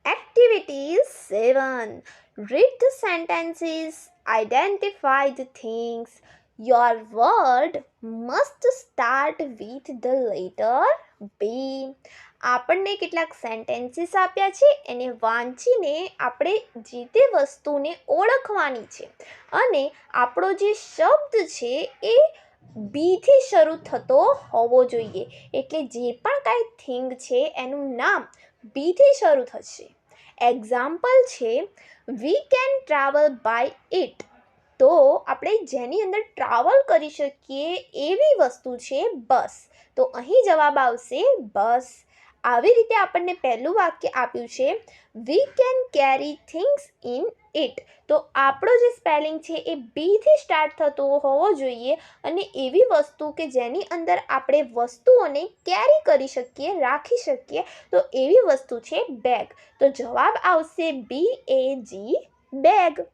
Activity 7. Read the sentences, identify the things. Your word must start with the letter B. આપણને કેટલાક sentences આપ્યા છે એને વાંચીને આપણે જે તે વસ્તુને ઓળખવાની છે અને આપણો જે શબ્દ છે એ બીથી શરૂ થતો હોવો જોઈએ. એટલે જે પણ કાંઈ થિંગ છે એનું નામ બીથી શરૂ થશે. એક્ઝામ્પલ છે we can travel by it. તો આપણે જેની અંદર ટ્રાવેલ કરી શકીએ એવી વસ્તુ છે બસ. તો અહીં જવાબ આવશે બસ. આવી રીતે આપણને પહેલું વાક્ય આપ્યું છે we can carry things in it. તો આપણો જે સ્પેલિંગ છે એ બીથી સ્ટાર્ટ થતો હોવો જોઈએ અને એવી વસ્તુ કે જેની અંદર આપણે વસ્તુઓને કેરી કરી શકીએ, રાખી શકીએ, તો એવી વસ્તુ છે બેગ. તો જવાબ આવશે BAG, બેગ.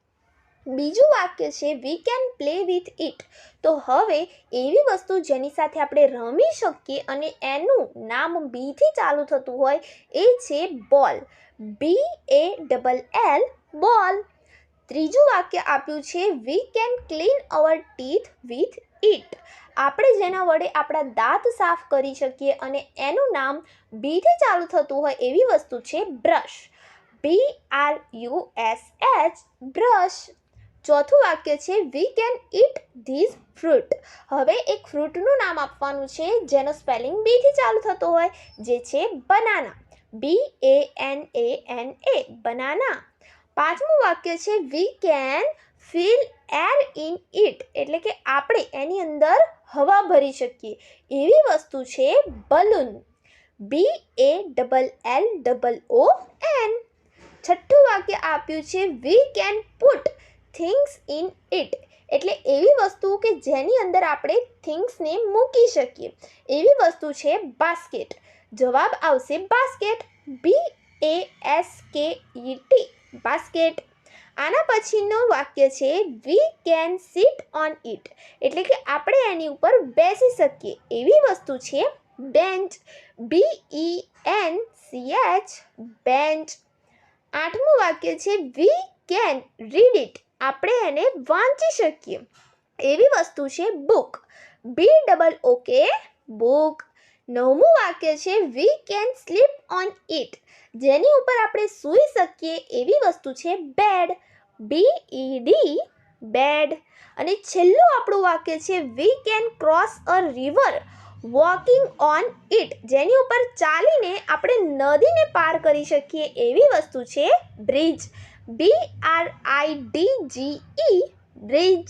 બીજું વાક્ય છે we can play with it. તો હવે એવી વસ્તુ જેની સાથે આપણે રમી શકીએ અને એનું નામ બીથી ચાલુ થતું હોય એ છે બોલ. BALL, બોલ. ત્રીજું વાક્ય આપ્યું છે we can clean hour teeth with it. આપણે જેના વડે આપણા દાંત સાફ કરી શકીએ અને એનું નામ બીથી ચાલુ થતું હોય એવી વસ્તુ છે બ્રશ. BRUSH, brush. ચોથું વાક્ય છે we can it this fruit. હવે એક ફ્રૂટનું નામ આપવાનું છે જેનો સ્પેલિંગ બીથી ચાલુ થતો હોય જે છે બનાના. BANANA, banana. પાંચમું વાક્ય છે we can feel air in it. એટલે કે આપણે એની અંદર હવા ભરી શકીએ એવી વસ્તુ છે બલૂન. BALLOON. છઠ્ઠું વાક્ય આપ્યું છે we can put things in it. એટલે એવી વસ્તુ કે જેની અંદર આપણે થિંગ્સને મૂકી શકીએ એવી વસ્તુ છે બાસ્કેટ. જવાબ આવશે બાસ્કેટ. BASKET, basket. આના પછીનું વાક્ય છે we can sit on it. એટલે કે આપણે એની ઉપર બેસી શકીએ એવી વસ્તુ છે બેન્ચ. BENCH, bench. આઠમું વાક્ય છે વી કેન રીડ ઇટ. આપણે એને વાંચી શકીએ એવી વસ્તુ છે બુક. BOOK, book. નવમું વાક્ય છે we can sleep on it. જેની ઉપર આપણે સૂઈ શકીએ એવી વસ્તુ છે બેડ. BED, bed. અને છેલ્લું આપણું વાક્ય છે we can cross a river walking on it. જેની ઉપર ચાલીને આપણે નદીને પાર કરી શકીએ એવી વસ્તુ છે બ્રિજ. BRIDGE, bridge.